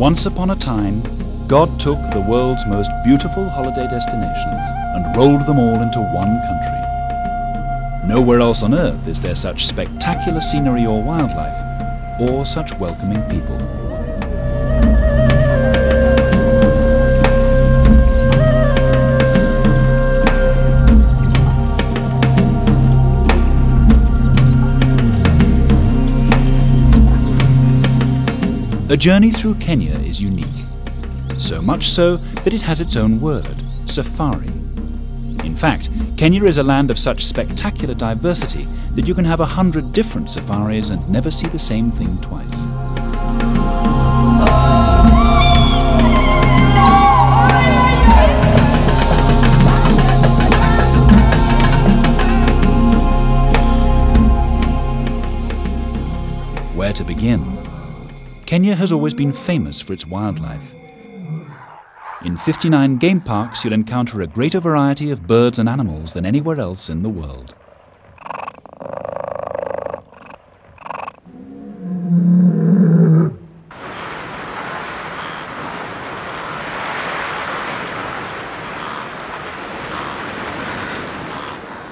Once upon a time, God took the world's most beautiful holiday destinations and rolled them all into one country. Nowhere else on earth is there such spectacular scenery or wildlife, or such welcoming people. A journey through Kenya is unique, so much so that it has its own word, safari. In fact, Kenya is a land of such spectacular diversity that you can have 100 different safaris and never see the same thing twice. Where to begin? Kenya has always been famous for its wildlife. In 59 game parks, you'll encounter a greater variety of birds and animals than anywhere else in the world.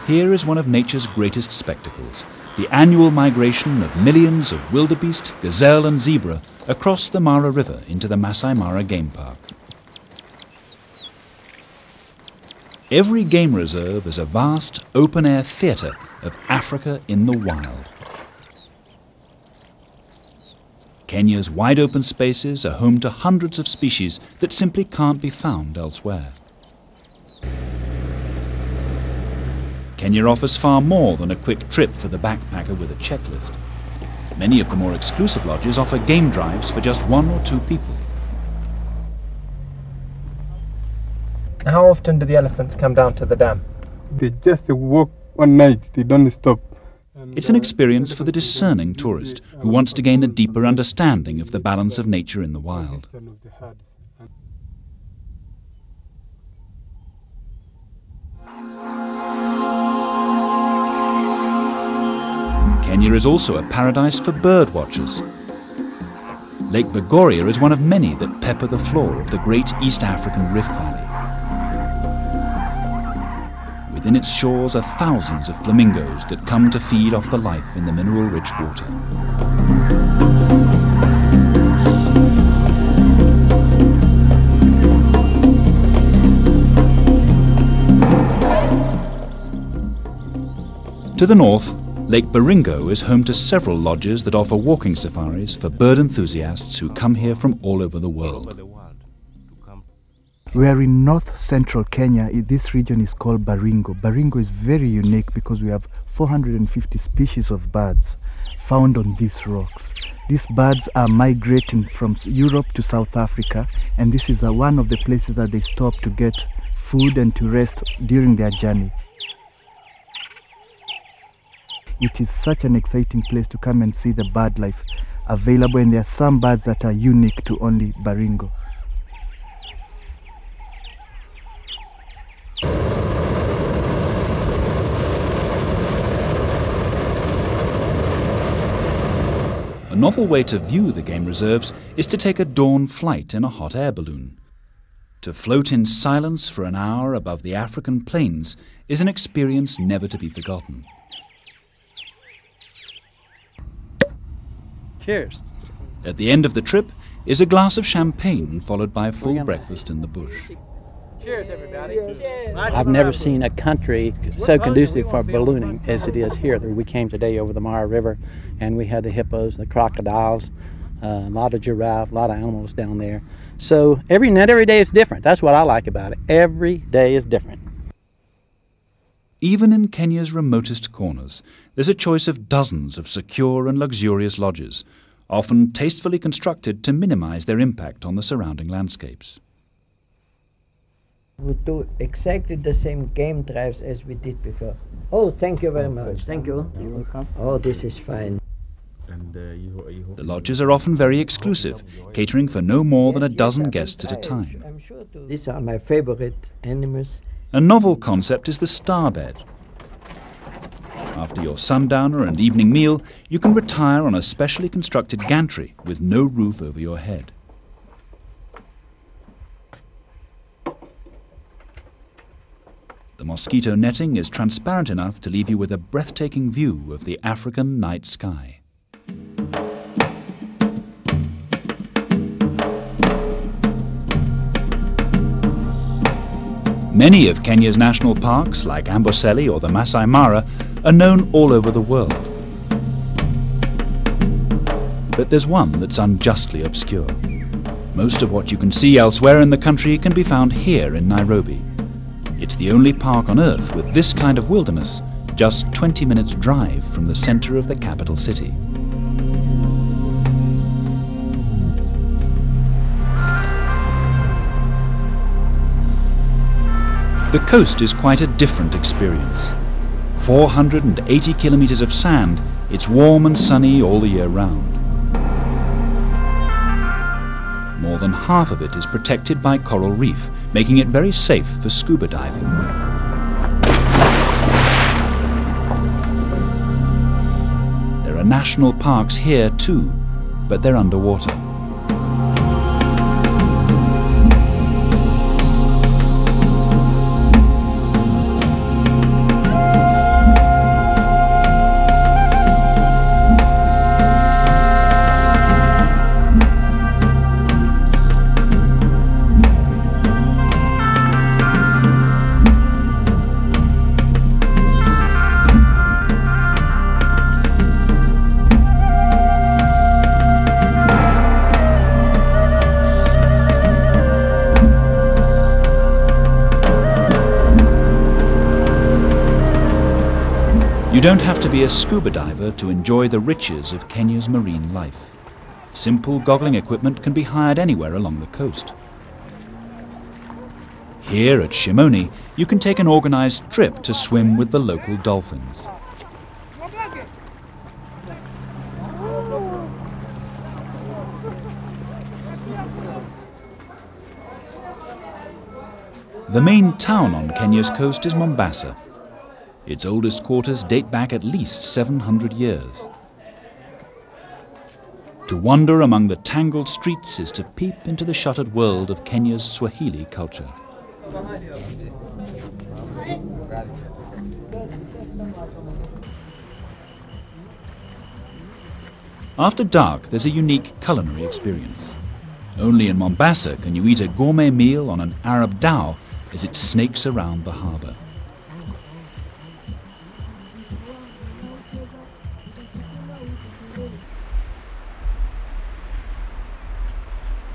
Here is one of nature's greatest spectacles, the annual migration of millions of wildebeest, gazelle and zebra across the Mara River into the Masai Mara Game Park. Every game reserve is a vast, open-air theatre of Africa in the wild. Kenya's wide-open spaces are home to hundreds of species that simply can't be found elsewhere. Kenya offers far more than a quick trip for the backpacker with a checklist. Many of the more exclusive lodges offer game drives for just 1 or 2 people. How often do the elephants come down to the dam? They just walk one night, they don't stop. It's an experience for the discerning tourist who wants to gain a deeper understanding of the balance of nature in the wild. Kenya is also a paradise for bird watchers. Lake Bogoria is one of many that pepper the floor of the great East African Rift Valley. Within its shores are thousands of flamingos that come to feed off the life in the mineral-rich water. To the north, Lake Baringo is home to several lodges that offer walking safaris for bird enthusiasts who come here from all over the world. We are in north-central Kenya. This region is called Baringo. Baringo is very unique because we have 450 species of birds found on these rocks. These birds are migrating from Europe to South Africa, and this is one of the places that they stop to get food and to rest during their journey. It is such an exciting place to come and see the bird life available, and there are some birds that are unique to only Baringo. A novel way to view the game reserves is to take a dawn flight in a hot air balloon. To float in silence for an hour above the African plains is an experience never to be forgotten. Cheers. At the end of the trip is a glass of champagne followed by a full breakfast in the bush. Cheers, everybody. Cheers. I've never seen a country so conducive for ballooning as it is here. We came today over the Mara River, and we had the hippos, the crocodiles, a lot of giraffe, a lot of animals down there. So not every day is different. That's what I like about it. Every day is different. Even in Kenya's remotest corners, there's a choice of dozens of secure and luxurious lodges, often tastefully constructed to minimize their impact on the surrounding landscapes. We do exactly the same game drives as we did before. Oh, thank you very much. Thank you. You're welcome. Oh, this is fine. The lodges are often very exclusive, catering for no more than a dozen guests at a time. I'm sure these are my favorite animals. A novel concept is the star bed. After your sundowner and evening meal, you can retire on a specially constructed gantry with no roof over your head. The mosquito netting is transparent enough to leave you with a breathtaking view of the African night sky. Many of Kenya's national parks, like Amboseli or the Masai Mara, are known all over the world. But there's one that's unjustly obscure. Most of what you can see elsewhere in the country can be found here in Nairobi. It's the only park on earth with this kind of wilderness, just 20 minutes drive from the center of the capital city. The coast is quite a different experience. 480 kilometers of sand, it's warm and sunny all the year round. More than half of it is protected by coral reef, making it very safe for scuba diving. There are national parks here too, but they're underwater. You don't have to be a scuba diver to enjoy the riches of Kenya's marine life. Simple goggling equipment can be hired anywhere along the coast. Here at Shimoni, you can take an organized trip to swim with the local dolphins. The main town on Kenya's coast is Mombasa. Its oldest quarters date back at least 700 years. To wander among the tangled streets is to peep into the shuttered world of Kenya's Swahili culture. After dark, there's a unique culinary experience. Only in Mombasa can you eat a gourmet meal on an Arab dhow as it snakes around the harbour.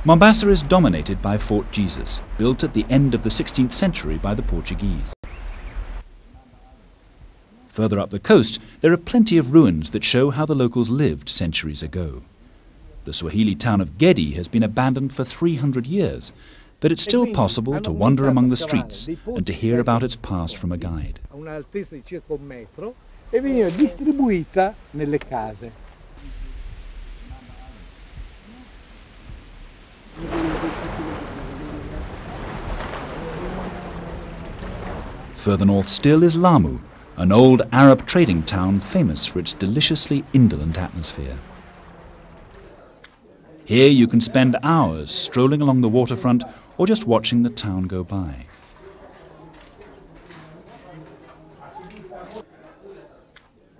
Mombasa is dominated by Fort Jesus, built at the end of the 16th century by the Portuguese. Further up the coast, there are plenty of ruins that show how the locals lived centuries ago. The Swahili town of Gedi has been abandoned for 300 years, but it's still possible to wander among the streets and to hear about its past from a guide. Further north still is Lamu, an old Arab trading town famous for its deliciously indolent atmosphere. Here you can spend hours strolling along the waterfront or just watching the town go by.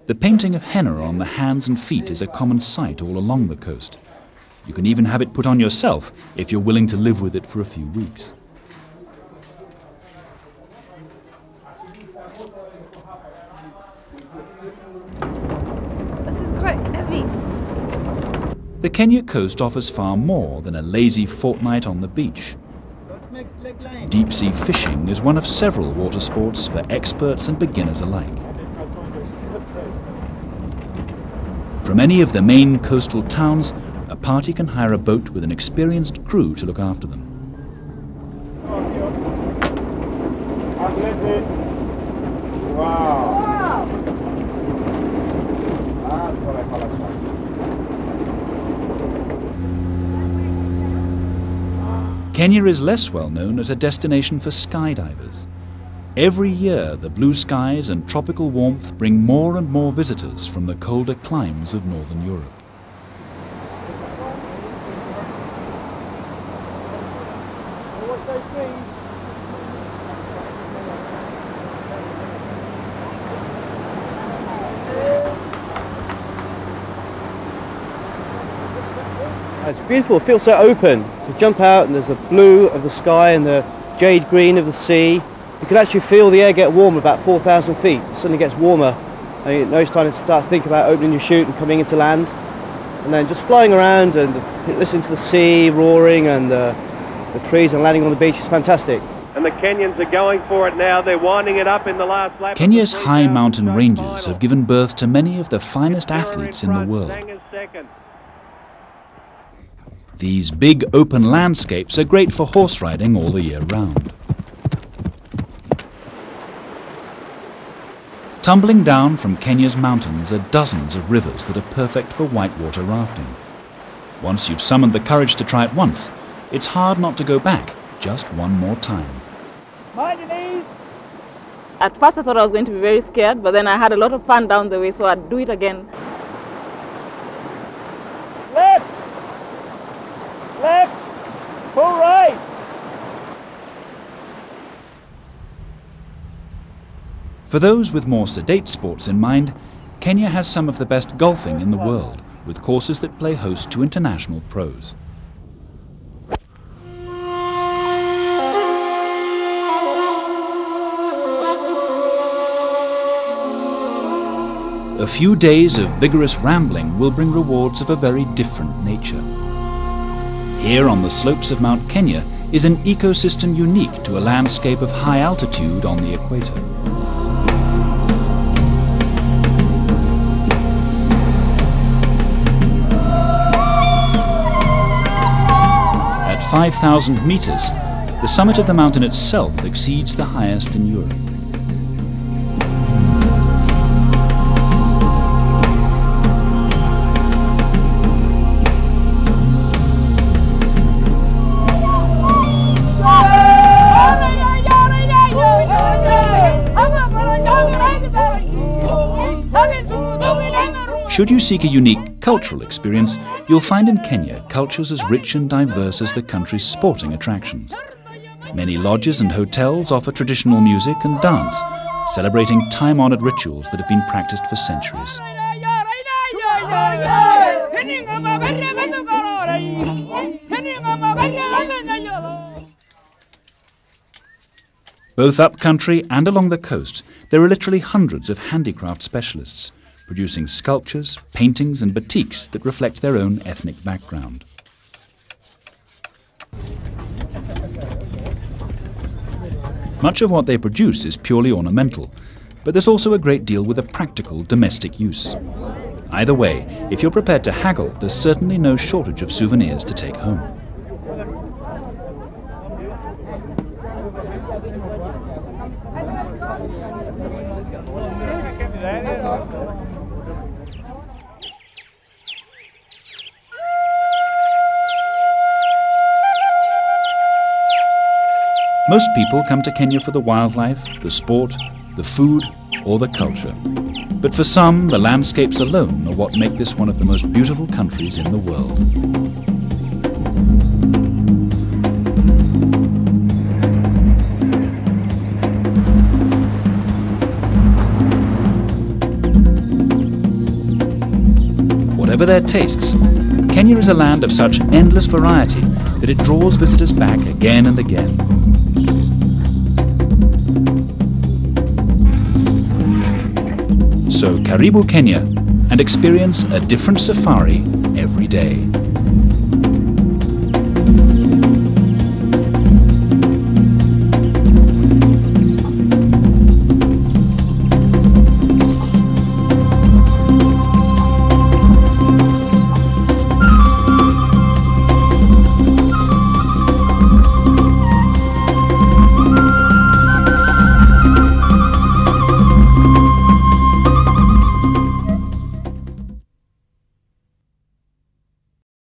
The painting of henna on the hands and feet is a common sight all along the coast. You can even have it put on yourself if you're willing to live with it for a few weeks. This is quite heavy. The Kenya coast offers far more than a lazy fortnight on the beach. Deep-sea fishing is one of several water sports for experts and beginners alike. From any of the main coastal towns, a party can hire a boat with an experienced crew to look after them. Wow. Kenya is less well known as a destination for skydivers. Every year, the blue skies and tropical warmth bring more and more visitors from the colder climes of northern Europe. It's beautiful, it feels so open. You jump out and there's the blue of the sky and the jade green of the sea. You can actually feel the air get warm about 4,000 feet. It suddenly gets warmer. And you know it's time to start thinking about opening your chute and coming into land. And then just flying around and listening to the sea roaring and the trees and landing on the beach is fantastic. And the Kenyans are going for it now. They're winding it up in the last lap. Kenya's high mountain ranges have given birth to many of the finest athletes in the world. These big open landscapes are great for horse riding all the year round. Tumbling down from Kenya's mountains are dozens of rivers that are perfect for whitewater rafting. Once you've summoned the courage to try it once, it's hard not to go back just one more time. At first I thought I was going to be very scared, but then I had a lot of fun down the way, so I'd do it again. Left! Left! Full right! For those with more sedate sports in mind, Kenya has some of the best golfing in the world, with courses that play host to international pros. A few days of vigorous rambling will bring rewards of a very different nature. Here on the slopes of Mount Kenya is an ecosystem unique to a landscape of high altitude on the equator. At 5,000 meters, the summit of the mountain itself exceeds the highest in Europe. Should you seek a unique cultural experience, you'll find in Kenya cultures as rich and diverse as the country's sporting attractions. Many lodges and hotels offer traditional music and dance, celebrating time-honored rituals that have been practiced for centuries. Both upcountry and along the coast, there are literally hundreds of handicraft specialists, producing sculptures, paintings and batiks that reflect their own ethnic background. Much of what they produce is purely ornamental, but there's also a great deal with a practical domestic use. Either way, if you're prepared to haggle, there's certainly no shortage of souvenirs to take home. Most people come to Kenya for the wildlife, the sport, the food, or the culture. But for some, the landscapes alone are what make this one of the most beautiful countries in the world. Whatever their tastes, Kenya is a land of such endless variety that it draws visitors back again and again. So Karibu Kenya and experience a different safari every day.